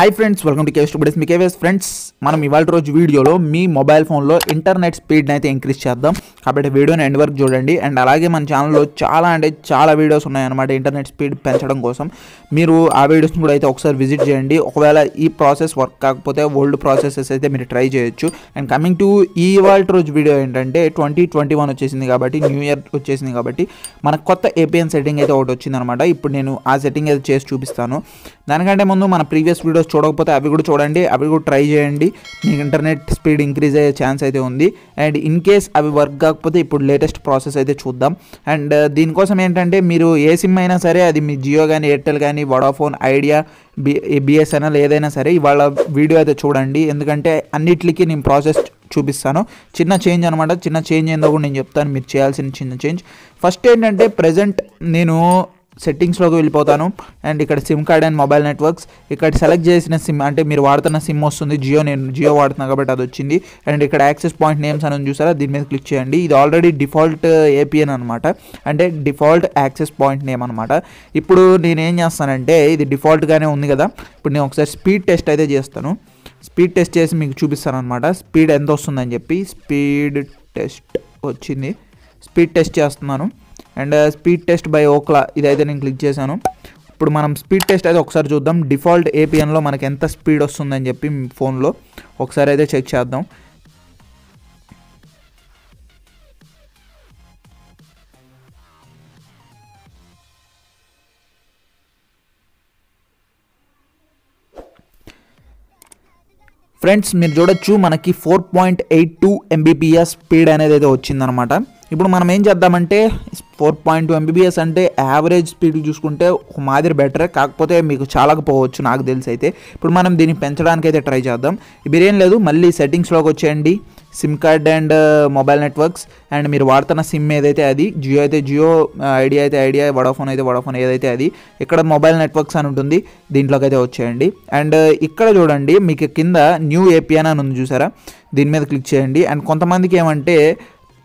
Hi friends, welcome to KVS today's. Me KVS friends, మనం ఇవాళ రోజు వీడియోలో మీ మొబైల్ ఫోన్లో ఇంటర్నెట్ స్పీడ్ని అయితే ఇంక్రీజ్ చేద్దాం. కాబట్టి వీడియోని ఎండ్ వరకు చూడండి. అండ్ అలాగే మన ఛానల్లో చాలా వీడియోస్ ఉన్నాయన్నమాట ఇంటర్నెట్ స్పీడ్ పెంచడం కోసం. మీరు ఆ వీడియోస్ని కూడా అయితే ఒకసారి విజిట్ చేయండి. ఒకవేళ ఈ ప్రాసెస్ వర్క్ కాకపోతే ఓల్డ్ ప్రాసెసెస్ అయితే మీరు ట్రై చేయొచ్చు. అండ్ కమింగ్ టు ఇవాళ రోజు వీడియో ఏంటంటే 2021 వచ్చేసింది కాబట్టి, న్యూ ఇయర్ వచ్చేసింది కాబట్టి మనకు కొత్త ఏపీఎన్ సెట్టింగ్ అయితే ఒకటి వచ్చిందనమాట. ఇప్పుడు నేను ఆ సెట్టింగ్ అయితే చేసి చూపిస్తాను. దానికంటే ముందు మన ప్రీవియస్ వీడియోస్ చూడకపోతే అవి కూడా చూడండి, అవి కూడా ట్రై చేయండి. మీకు ఇంటర్నెట్ స్పీడ్ ఇంక్రీజ్ అయ్యే ఛాన్స్ అయితే ఉంది. అండ్ ఇన్ కేస్ అవి వర్క్ కాకపోతే ఇప్పుడు లేటెస్ట్ ప్రాసెస్ అయితే చూద్దాం. అండ్ దీనికోసం ఏంటంటే మీరు ఏ సిమ్ అయినా సరే, అది మీ జియో కానీ, ఎయిర్టెల్ కానీ, వడాఫోన్, ఐడియా, బిఎస్ఎన్ఎల్ ఏదైనా సరే ఇవాళ వీడియో అయితే చూడండి. ఎందుకంటే అన్నిటికీ నేను ప్రాసెస్ చూపిస్తాను. చిన్న చేంజ్ అనమాట. చిన్న చేంజ్ ఏందో కూడా నేను చెప్తాను, మీరు చేయాల్సిన చిన్న చేంజ్. ఫస్ట్ ఏంటంటే ప్రజెంట్ నేను సెట్టింగ్స్లోకి వెళ్ళిపోతాను. అండ్ ఇక్కడ SIM card and mobile networks, ఇక్కడ సెలెక్ట్ చేసిన సిమ్ అంటే మీరు వాడుతున్న సిమ్ వస్తుంది. నేను జియో వాడుతున్నా కాబట్టి అది వచ్చింది. అండ్ ఇక్కడ యాక్సెస్ పాయింట్ నేమ్స్ అని చూసారా, దీని మీద క్లిక్ చేయండి. ఇది ఆల్రెడీ డిఫాల్ట్ ఏపీఎన్ అనమాట, అంటే డిఫాల్ట్ యాక్సెస్ పాయింట్ నేమ్ అనమాట. ఇప్పుడు నేను ఏం చేస్తానంటే, ఇది డిఫాల్ట్గానే ఉంది కదా, ఇప్పుడు నేను ఒకసారి స్పీడ్ టెస్ట్ అయితే చేస్తాను. స్పీడ్ టెస్ట్ చేసి మీకు చూపిస్తాను అనమాట, స్పీడ్ ఎంత వస్తుందని చెప్పి. స్పీడ్ టెస్ట్ వచ్చింది, స్పీడ్ టెస్ట్ చేస్తున్నాను. And speed test by Ookla ఇదైతే నేను క్లిక్ చేశాను. ఇప్పుడు మనం స్పీడ్ టెస్ట్ అయితే ఒకసారి చూద్దాం. డిఫాల్ట్ ఏపీఎన్లో మనకి ఎంత స్పీడ్ వస్తుందని చెప్పి ఫోన్లో ఒకసారి అయితే చెక్ చేద్దాం. ఫ్రెండ్స్ మీరు చూడొచ్చు, మనకి 4.82 Mbps స్పీడ్ అనేది అయితే వచ్చిందనమాట. ఇప్పుడు మనం ఏం చేద్దామంటే, 4.2 Mbps అంటే యావరేజ్ స్పీడ్ చూసుకుంటే ఒక మాదిరి బెటరే, కాకపోతే మీకు చాలకపోవచ్చు నాకు తెలిసి. అయితే ఇప్పుడు మనం దీన్ని పెంచడానికి అయితే ట్రై చేద్దాం. ఇప్పుడు ఏం లేదు, మళ్ళీ సెట్టింగ్స్లోకి వచ్చేయండి. SIM card and mobile networks, and మీరు వాడుతున్న సిమ్ ఏదైతే అది, జియో అయితే జియో, ఐడియా అయితే ఐడియా, వడాఫోన్ అయితే వడాఫోన్, ఏదైతే అది. ఇక్కడ మొబైల్ నెట్వర్క్స్ అని ఉంటుంది, దీంట్లోకి అయితే వచ్చేయండి. అండ్ ఇక్కడ చూడండి, మీకు కింద న్యూ ఏపీఎన్ అని ఉంది చూసారా, దీని మీద క్లిక్ చేయండి. అండ్ కొంతమందికి ఏమంటే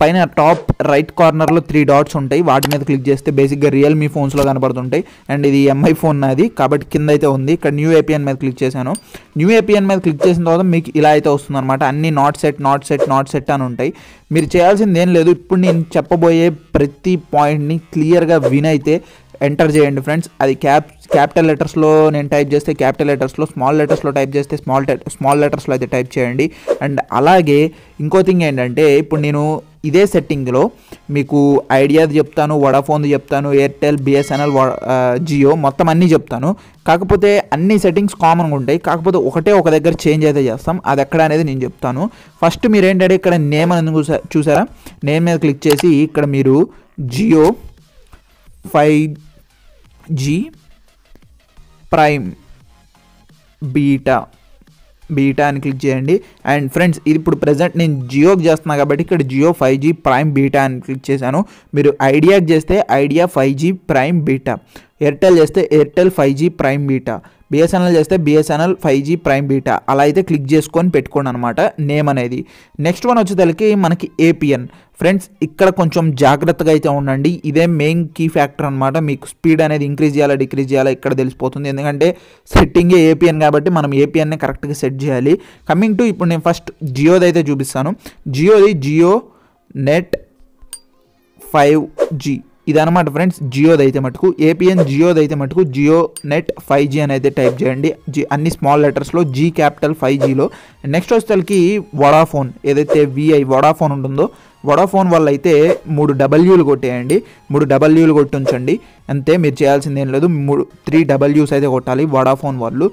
పైన టాప్ రైట్ కార్నర్లో 3 డాట్స్ ఉంటాయి, వాటి మీద క్లిక్ చేస్తే బేసిక్గా రియల్మీ ఫోన్స్లో కనబడుతుంటాయి. అండ్ ఇది ఎంఐ ఫోన్ నాది కాబట్టి కింద అయితే ఉంది. ఇక్కడ న్యూ ఏపీఎన్ మీద క్లిక్ చేశాను. న్యూ ఏపీఎన్ మీద క్లిక్ చేసిన తర్వాత మీకు ఇలా అయితే వస్తుంది అనమాట. అన్ని నాట్ సెట్ అని ఉంటాయి. మీరు చేయాల్సింది ఏం లేదు, ఇప్పుడు నేను చెప్పబోయే ప్రతి పాయింట్ని క్లియర్గా వినైతే ఎంటర్ చేయండి ఫ్రెండ్స్. అది క్యాపిటల్ లెటర్స్లో నేను టైప్ చేస్తే క్యాపిటల్ లెటర్స్లో, స్మాల్ లెటర్స్లో టైప్ చేస్తే స్మాల్ లెటర్స్లో అయితే టైప్ చేయండి. అండ్ అలాగే ఇంకో థింగ్ ఏంటంటే, ఇప్పుడు నేను ఇదే సెట్టింగ్లో మీకు ఐడియాది చెప్తాను, వడాఫోన్ది చెప్తాను, ఎయిర్టెల్, బిఎస్ఎన్ఎల్, జియో మొత్తం అన్నీ చెప్తాను. కాకపోతే అన్ని సెట్టింగ్స్ కామన్గా ఉంటాయి, కాకపోతే ఒక దగ్గర చేంజ్ అయితే చేస్తాం. అది ఎక్కడ అనేది నేను చెప్తాను. ఫస్ట్ మీరు ఏంటంటే ఇక్కడ నేమ్ అని చూసారా, నేమ్ మీద క్లిక్ చేసి ఇక్కడ మీరు జియో 5G ప్రైమ్ బీటా అని క్లిక్ చేయండి. అండ్ ఫ్రెండ్స్ ఇది ఇప్పుడు ప్రజెంట్ నేను జియోకి చేస్తున్నా కాబట్టి ఇక్కడ జియో 5G ప్రైమ్ బీటా అని క్లిక్ చేశాను. మీరు ఐడియాకి చేస్తే Idea 5G prime beta, Airtel చేస్తే Airtel 5G prime beta, BSNL చేస్తే బిఎస్ఎన్ఎల్ 5G ప్రైమ్ బీటా, అలా అయితే క్లిక్ చేసుకొని పెట్టుకోండి అనమాట నేమ్ అనేది. నెక్స్ట్ వన్ వచ్చేసరికి మనకి ఏపీఎన్. ఫ్రెండ్స్ ఇక్కడ కొంచెం జాగ్రత్తగా అయితే ఉండండి, ఇదే మెయిన్ కీ ఫ్యాక్టర్ అనమాట. మీకు స్పీడ్ అనేది ఇంక్రీజ్ చేయాలా డిక్రీజ్ చేయాలా ఇక్కడ తెలిసిపోతుంది, ఎందుకంటే సెట్టింగే ఏపీఎన్ కాబట్టి మనం ఏపీఎన్ని కరెక్ట్గా సెట్ చేయాలి. కమింగ్ టు ఇప్పుడు నేను ఫస్ట్ జియోది అయితే చూపిస్తాను. జియో నెట్ 5G ఇదనమాట ఫ్రెండ్స్. జియోది అయితే మటుకు ఏపీఎన్, జియోది అయితే మటుకు జియో నెట్ 5G అని అయితే టైప్ చేయండి. అన్ని స్మాల్ లెటర్స్లో, G క్యాపిటల్ 5Gలో. నెక్స్ట్ వచ్చేసరికి వడాఫోన్, ఏదైతే వడాఫోన్ ఉంటుందో వడాఫోన్ వల్ల అయితే 3 Wలు కొట్టేయండి. 3 Wలు కొట్టి ఉంచండి అంతే. మీరు చేయాల్సింది ఏం లేదు, 3 Ws అయితే కొట్టాలి వడాఫోన్ వాళ్ళు.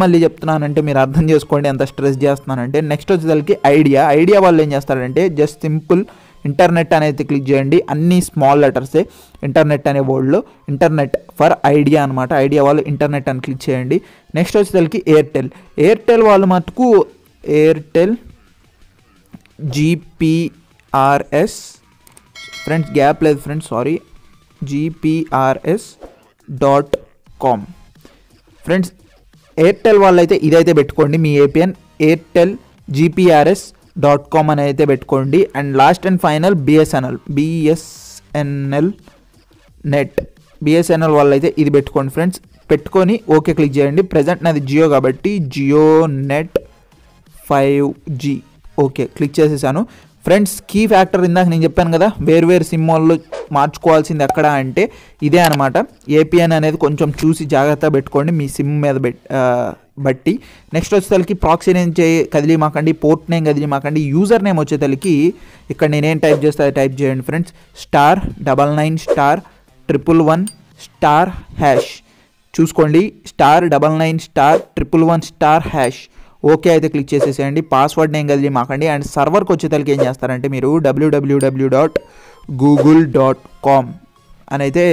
మళ్ళీ చెప్తున్నానంటే మీరు అర్థం చేసుకోండి ఎంత స్ట్రెస్ చేస్తున్నానంటే. నెక్స్ట్ వచ్చేసరికి ఐడియా వాళ్ళు ఏం చేస్తారంటే, జస్ట్ సింపుల్ ఇంటర్నెట్ అనేది క్లిక్ చేయండి. అన్ని స్మాల్ లెటర్సే ఇంటర్నెట్ అనే వర్డ్లో, ఇంటర్నెట్ ఫర్ ఐడియా అనమాట. ఐడియా వాళ్ళు ఇంటర్నెట్ అని క్లిక్ చేయండి. నెక్స్ట్ వచ్చేసరికి ఎయిర్టెల్ వాళ్ళు మటుకు ఎయిర్టెల్ GPRS, ఫ్రెండ్స్ గ్యాప్ లేదు friends, sorry, GPRS.com. Friends Airtel వాళ్ళైతే ఇదైతే పెట్టుకోండి మీ ఏపీఎన్, ఎయిర్టెల్ GPRS.com అని అయితే పెట్టుకోండి. And last and final BSNL net, BSNL వాళ్ళైతే ఇది పెట్టుకోండి ఫ్రెండ్స్. పెట్టుకొని ఓకే క్లిక్ చేయండి. ప్రజెంట్ నాది జియో కాబట్టి Jio net 5G okay click చేసేసాను. ఫ్రెండ్స్ కీ ఫ్యాక్టర్ ఇందాక నేను చెప్పాను కదా, వేరు సిమ్ వాళ్ళు మార్చుకోవాల్సింది ఎక్కడ అంటే ఇదే అనమాట. ఏపీఎన్ అనేది కొంచెం చూసి జాగ్రత్తగా పెట్టుకోండి మీ సిమ్ మీద బట్టి. నెక్స్ట్ వచ్చేసరికి ప్రాక్సీ నేమ్ కదిలిమాకండి, పోర్ట్ నేమ్ కదిలిమాకండి. యూజర్ నేమ్ వచ్చేసరికి ఇక్కడ నేనేం టైప్ చేస్తే అది టైప్ చేయండి ఫ్రెండ్స్. *99*111*#. చూసుకోండి, *99*111#. ఓకే అయితే క్లిక్ చేసేసేయండి. పాస్వర్డ్ నేమ్ కదిలి మాకండి. అండ్ సర్వర్కి వచ్చేసరికి ఏం చేస్తారంటే మీరు www.google.com అని అయితే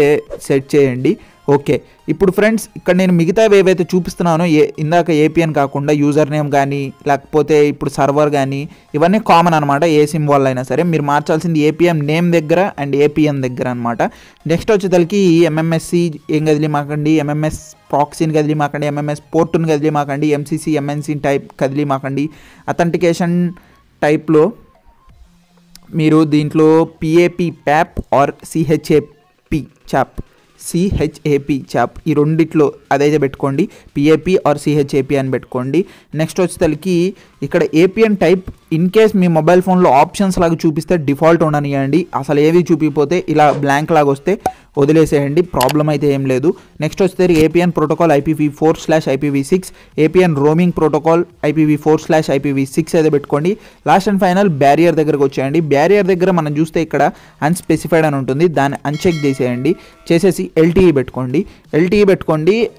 సెట్ చేయండి. ఓకే, ఇప్పుడు ఫ్రెండ్స్ ఇక్కడ నేను మిగతావి ఏవైతే చూపిస్తున్నానో ఇందాక ఏపీఎన్ కాకుండా యూజర్ నేమ్ కానీ లేకపోతే ఇప్పుడు సర్వర్ కానీ ఇవన్నీ కామన్ అనమాట. ఏ సిమ్ వల్ల అయినా సరే మీరు మార్చాల్సింది ఏపీఎం నేమ్ దగ్గర అండ్ ఏపీఎన్ దగ్గర అనమాట. నెక్స్ట్ వచ్చేసరికి ఎంఎంఎస్సి ఏం కదిలి మాకండి, ఎంఎంఎస్ ప్రాక్సీని కదిలి మాకండి, ఎంఎంఎస్ పోర్టుని కదిలి మాకండి, ఎంసీసీ ఎంఎన్సీ టైప్ కదిలి మాకండి. అథెంటికేషన్ టైప్లో మీరు దీంట్లో పిఏపి ప్యాప్ ఆర్ సిహెచ్ఏపి చాప్ ఈ రెండిట్లో అదైతే పెట్టుకోండి. పిఏపి ఆర్ సిహెచ్ఏపి అని పెట్టుకోండి. నెక్స్ట్ వచ్చేసరికి ఇక్కడ APN type in case me mobile ఫోన్లో ఆప్షన్స్ లాగా చూపిస్తే డిఫాల్ట్ ఉండనియండి. అసలు ఏవి చూపిపోతే ఇలా బ్లాంక్ లాగా వస్తే వదిలేసేయండి, ప్రాబ్లం అయితే ఏం లేదు. నెక్స్ట్ వచ్చేసరికి APN protocol IPv4/IPv6, APN roaming protocol IPv4/IPv6 అయితే పెట్టుకోండి. లాస్ట్ అండ్ ఫైనల్ బ్యారియర్ దగ్గరకు వచ్చేయండి. బ్యారియర్ దగ్గర మనం చూస్తే ఇక్కడ అన్స్పెసిఫైడ్ అని ఉంటుంది, దాన్ని అన్చెక్ చేసేసి LTE పెట్టుకోండి.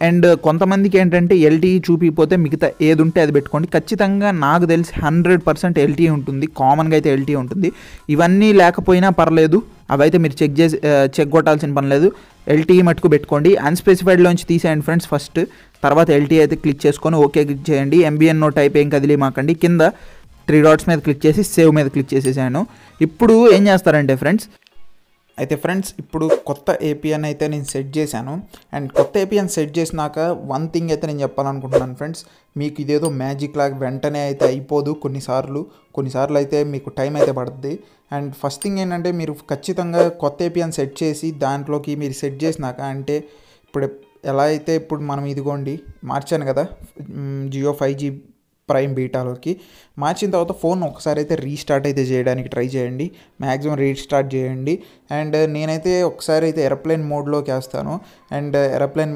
అండ్ కొంతమందికి ఏంటంటే LTE చూపిపోతే మిగతా ఏది ఉంటే అది పెట్టుకోండి. ఖచ్చితంగా నాకు తెలిసి 100% LTE ఉంటుంది, కామన్గా అయితే LTE ఉంటుంది. ఇవన్నీ లేకపోయినా పర్లేదు, అవైతే మీరు చెక్ కొట్టాల్సిన పని లేదు. LTE మటుకు పెట్టుకోండి. అన్స్పెసిఫైడ్లోంచి తీసేయండి ఫ్రెండ్స్ ఫస్ట్, తర్వాత LTE అయితే క్లిక్ చేసుకొని ఓకే క్లిక్ చేయండి. MBNO టైప్ ఏం కదిలి మాకండి. కింద 3 డాట్స్ మీద క్లిక్ చేసి సేవ్ మీద క్లిక్ చేసేసాను. ఇప్పుడు ఏం చేస్తారంటే ఫ్రెండ్స్ ఇప్పుడు కొత్త ఏపీఎన్ అయితే నేను సెట్ చేశాను. అండ్ కొత్త ఏపీఎన్ సెట్ చేసినాక వన్ థింగ్ అయితే నేను చెప్పాలనుకుంటున్నాను ఫ్రెండ్స్, మీకు ఇదేదో మ్యాజిక్ లాగా వెంటనే అయితే అయిపోదు. కొన్నిసార్లు అయితే మీకు టైం అయితే పడుతుంది. అండ్ ఫస్ట్ థింగ్ ఏంటంటే మీరు ఖచ్చితంగా కొత్త ఏపీఎన్ సెట్ చేసి దాంట్లోకి మీరు సెట్ చేసినాక, అంటే ఇప్పుడు ఎలా అయితే ఇప్పుడు మనం ఇదిగోండి మార్చాను కదా జియో 5G ప్రైమ్ బీటాలోకి మార్చిన తర్వాత ఫోన్ ఒకసారి అయితే రీస్టార్ట్ అయితే చేయడానికి ట్రై చేయండి, మ్యాక్సిమం రీస్టార్ట్ చేయండి. అండ్ నేనైతే ఒకసారి అయితే ఏరోప్లేన్ మోడ్లోకి వేస్తాను. అండ్ ఏరోప్లేన్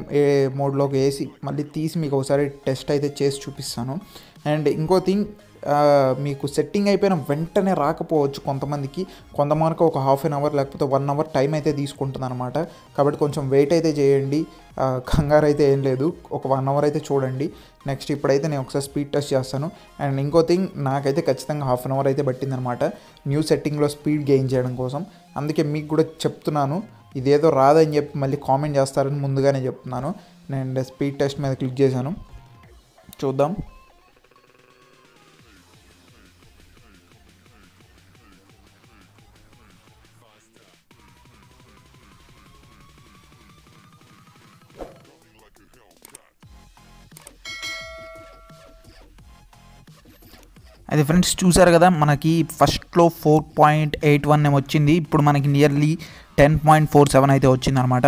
మోడ్లోకి వేసి మళ్ళీ తీసి మీకు ఒకసారి టెస్ట్ అయితే చేసి చూపిస్తాను. అండ్ ఇంకో థింగ్, మీకు సెట్టింగ్ అయిపోయిన వెంటనే రాకపోవచ్చు కొంతమందికి ఒక హాఫ్ అన్ అవర్ లేకపోతే 1 అవర్ టైం అయితే తీసుకుంటుంది అనమాట. కాబట్టి కొంచెం వెయిట్ అయితే చేయండి, కంగారు అయితే ఏం లేదు. ఒక 1 అవర్ అయితే చూడండి. నెక్స్ట్ ఇప్పుడైతే నేను ఒకసారి స్పీడ్ టెస్ట్ చేస్తాను. అండ్ ఇంకో థింగ్, నాకైతే ఖచ్చితంగా హాఫ్ అన్ అవర్ అయితే పట్టిందనమాట న్యూ సెట్టింగ్లో స్పీడ్ గెయిన్ చేయడం కోసం. అందుకే మీకు కూడా చెప్తున్నాను, ఇదేదో రాదని చెప్పి మళ్ళీ కామెంట్ చేస్తారని ముందుగానే చెప్తున్నాను. నేను స్పీడ్ టెస్ట్ మీద క్లిక్ చేశాను, చూద్దాం. అది ఫ్రెండ్స్ చూసారు కదా, మనకి ఫస్ట్లో 4.81 వచ్చింది, ఇప్పుడు మనకి నియర్లీ 10.47 అయితే వచ్చిందనమాట.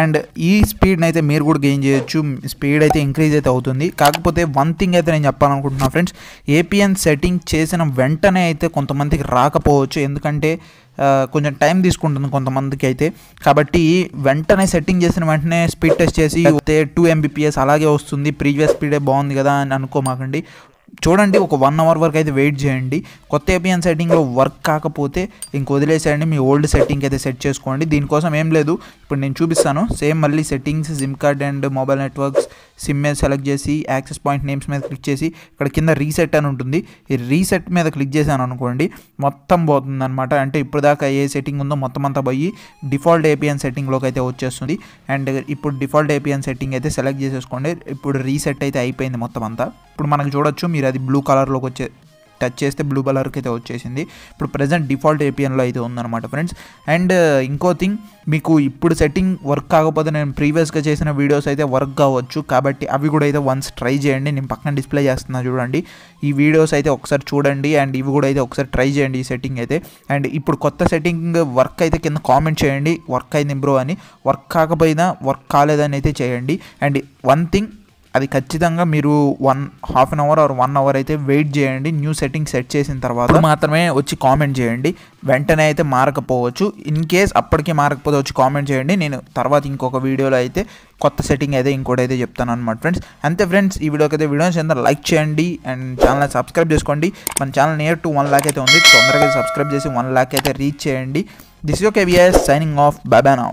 అండ్ ఈ స్పీడ్ని అయితే మీరు కూడా గెయిన్ చేయొచ్చు, స్పీడ్ అయితే ఇంక్రీజ్ అయితే అవుతుంది. కాకపోతే వన్ థింగ్ అయితే నేను చెప్పాలనుకుంటున్నాను ఫ్రెండ్స్, ఏపీఎన్ సెట్టింగ్ చేసిన వెంటనే అయితే కొంతమందికి రాకపోవచ్చు, ఎందుకంటే కొంచెం టైం తీసుకుంటుంది కొంతమందికి అయితే. కాబట్టి వెంటనే సెట్టింగ్ చేసిన వెంటనే స్పీడ్ టెస్ట్ చేసి 2 Mbps అలాగే వస్తుంది, ప్రీవియస్ స్పీడే బాగుంది కదా అని అనుకోమాకండి. చూడండి, ఒక 1 అవర్ వరకు అయితే వెయిట్ చేయండి. కొత్త ఏపీఎన్ సెట్టింగ్లో వర్క్ కాకపోతే ఇంక వదిలేసేయండి, మీ ఓల్డ్ సెట్టింగ్ అయితే సెట్ చేసుకోండి. దీనికోసం ఏం లేదు, ఇప్పుడు నేను చూపిస్తాను. సేమ్ మళ్ళీ settings, SIM card and mobile networks, SIM మీద సెలెక్ట్ చేసి యాక్సెస్ పాయింట్ నేమ్స్ మీద క్లిక్ చేసి ఇక్కడ కింద రీసెట్ అని ఉంటుంది, ఈ రీసెట్ మీద క్లిక్ చేశాను అనుకోండి, మొత్తం పోతుంది అనమాట. అంటే ఇప్పుడు దాకా ఏ సెట్టింగ్ ఉందో మొత్తం అంతా పోయి డిఫాల్ట్ ఏపీఎన్ సెట్టింగ్లోకి అయితే వచ్చేస్తుంది. అండ్ ఇప్పుడు డిఫాల్ట్ ఏపీఎన్ సెట్టింగ్ అయితే సెలెక్ట్ చేసేసుకోండి. ఇప్పుడు రీసెట్ అయితే అయిపోయింది మొత్తం అంతా. ఇప్పుడు మనకు చూడొచ్చు, మీరు అది బ్లూ కలర్లోకి టచ్ చేస్తే బ్లూ కలర్కి అయితే వచ్చేసింది. ఇప్పుడు ప్రజెంట్ డిఫాల్ట్ ఏపీఎన్లో అయితే ఉందన్నమాట ఫ్రెండ్స్. అండ్ ఇంకో థింగ్, మీకు ఇప్పుడు సెట్టింగ్ వర్క్ కాకపోతే నేను ప్రీవియస్గా చేసిన వీడియోస్ అయితే వర్క్ కావచ్చు, కాబట్టి అవి కూడా అయితే వన్స్ ట్రై చేయండి. నేను పక్కన డిస్ప్లే చేస్తున్నా చూడండి, ఈ వీడియోస్ అయితే ఒకసారి చూడండి అండ్ ఇవి కూడా అయితే ఒకసారి ట్రై చేయండి ఈ సెట్టింగ్ అయితే. అండ్ ఇప్పుడు కొత్త సెట్టింగ్ వర్క్ అయితే కింద కామెంట్ చేయండి, వర్క్ అయింది బ్రో అని. వర్క్ కాకపోయినా వర్క్ కాలేదని అయితే చేయండి. అండ్ వన్ థింగ్, అది ఖచ్చితంగా మీరు half an hour or 1 hour అయితే వెయిట్ చేయండి. న్యూ సెట్టింగ్ సెట్ చేసిన తర్వాత మాత్రమే వచ్చి కామెంట్ చేయండి. వెంటనే అయితే మారకపోవచ్చు. ఇన్ కేస్ అప్పటికి మారకపోతే వచ్చి కామెంట్ చేయండి. నేను తర్వాత ఇంకొక వీడియోలో అయితే కొత్త సెట్టింగ్ అయితే ఇంకోటి అయితే చెప్తాను అనమాట ఫ్రెండ్స్. అంతే ఫ్రెండ్స్, ఈ వీడియోకి అయితే వీడియోస్ అందరూ లైక్ చేయండి అండ్ ఛానల్ సబ్స్క్రైబ్ చేసుకోండి. మన ఛానల్ నియర్ టు 1 lakh అయితే ఉంది, తొందరగా సబ్స్క్రైబ్ చేసి 1 lakh అయితే రీచ్ చేయండి. This is okay, signing off, by by now.